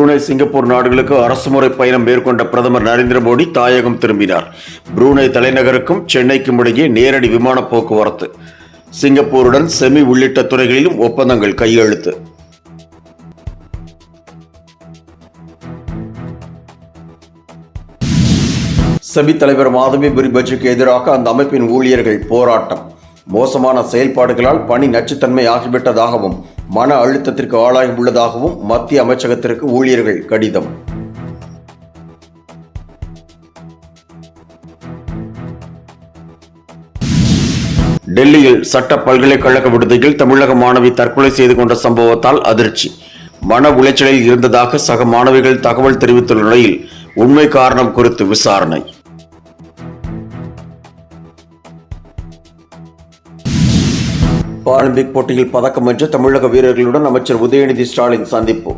Brunei Singapore நாடுகளுக்கு அரசுமுறை பயணம் மேற்கொண்ட பிரதமர் நரேந்திர மோடி தாயகம் திரும்பினார். புரூனே தலைநகருக்கும் சென்னைக்கும் இடையே நேரடி விமான போக்குவரத்து. சிங்கப்பூருடன் செமி உள்ளிட்ட துறைகளிலும் ஒப்பந்தங்கள் கையெழுத்து. செபி தலைவர் மாதவி புரிபட்சுக்கு எதிராக அந்த அமைப்பின் ஊழியர்கள் போராட்டம். மோசமான செயல்பாடுகளால் பணி நச்சுத்தன்மை ஆகிவிட்டதாகவும் மன அழுத்தத்திற்கு ஆளாகி உள்ளதாகவும் மத்திய அமைச்சகத்திற்கு ஊழியர்கள் கடிதம். டெல்லியில் சட்ட பல்கலைக்கழக விடுதியில் தமிழக மாணவி தற்கொலை செய்து கொண்ட சம்பவத்தால் அதிர்ச்சி. மன உளைச்சலில் இருந்ததாக சக மாணவிகள் தகவல் தெரிவித்துள்ள நிலையில் உண்மை காரணம் குறித்து விசாரணை. பாராலிம்பிக் போட்டியில் பதக்கம் வென்ற தமிழக வீரர்களுடன் அமைச்சர் உதயநிதி ஸ்டாலின் சந்திப்பு.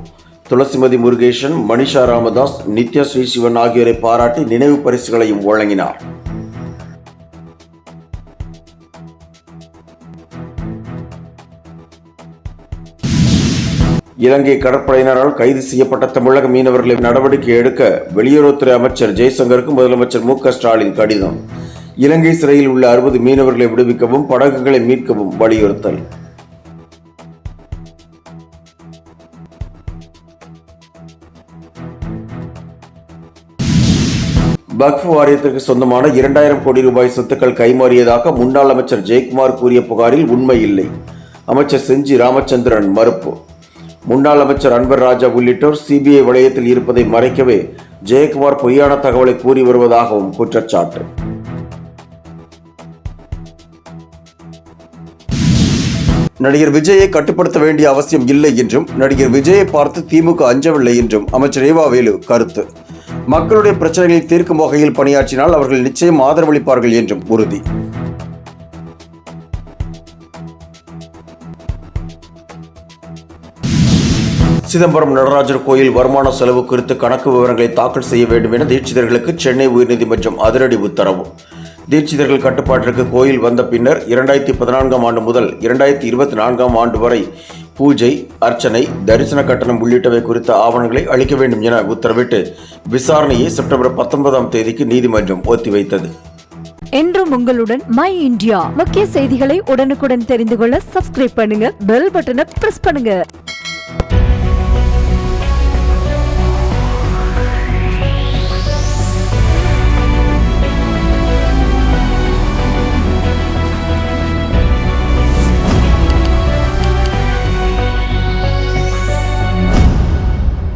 துளசிமதி முருகேசன், மணிஷா ராமதாஸ், நித்யா ஸ்ரீசிவன் ஆகியோரை பாராட்டி நினைவு பரிசுகளையும் வழங்கினார். இலங்கை கடற்படையினரால் கைது செய்யப்பட்ட தமிழக மீனவர்களை நடவடிக்கை எடுக்க வெளியுறவுத்துறை அமைச்சர் ஜெய்சங்கருக்கு முதலமைச்சர் மு.க. ஸ்டாலின் கடிதம். இலங்கை சிறையில் உள்ள 60 மீனவர்களை விடுவிக்கவும் படகுகளை மீட்கவும் வலியுறுத்தல். வக்ஃப் வாரியத்திற்கு சொந்தமான 2000 கோடி ரூபாய் சொத்துக்கள் கைமாறியதாக முன்னாள் அமைச்சர் ஜெயக்குமார் கூறிய புகாரில் உண்மை இல்லை. அமைச்சர் செஞ்சி ராமச்சந்திரன் மறுப்பு. முன்னாள் அமைச்சர் அன்வர் ராஜா உள்ளிட்டோர் சிபிஐ வளையத்தில் இருப்பதை மறைக்கவே ஜெயக்குமார் பொய்யான தகவலை கூறி வருவதாகவும் குற்றச்சாட்டு. நடிகர் விஜயை கட்டுப்படுத்த வேண்டிய அவசியம் இல்லை என்றும் நடிகர் விஜயை பார்த்து திமுக அஞ்சவில்லை என்றும் அமைச்சர் ஏவாவேலு கருத்து. மக்களுடைய பிரச்சனைகளை தீர்க்கும் வகையில் பணியாற்றினால் அவர்கள் நிச்சயம் ஆதரவளிப்பார்கள் என்றும் உறுதி. சிதம்பரம் நடராஜர் கோயில் வருமான செலவு குறித்து கணக்கு விவரங்களை தாக்கல் செய்ய வேண்டும் என தீட்சிதர்களுக்கு சென்னை உயர்நீதிமன்றம் அதிரடி உத்தரவு. தீட்சிதர்கள் கட்டுப்பாட்டிற்கு கோயில் வந்த பின்னர் 2014 ஆண்டு முதல் 2024 ஆண்டு வரை பூஜை, அர்ச்சனை, தரிசன கட்டணம் உள்ளிட்டவை குறித்த ஆவணங்களை அளிக்க வேண்டும் என உத்தரவிட்டு விசாரணையை செப்டம்பர் 19 நீதிமன்றம் ஒத்திவைத்தது. என்றும் உங்களுடன் மை இந்தியா. முக்கிய செய்திகளை உடனுக்குடன் தெரிந்து கொள்ள சப்ஸ்கிரைப் பண்ணுங்க, பெல் பட்டனை பிரஸ் பண்ணுங்க.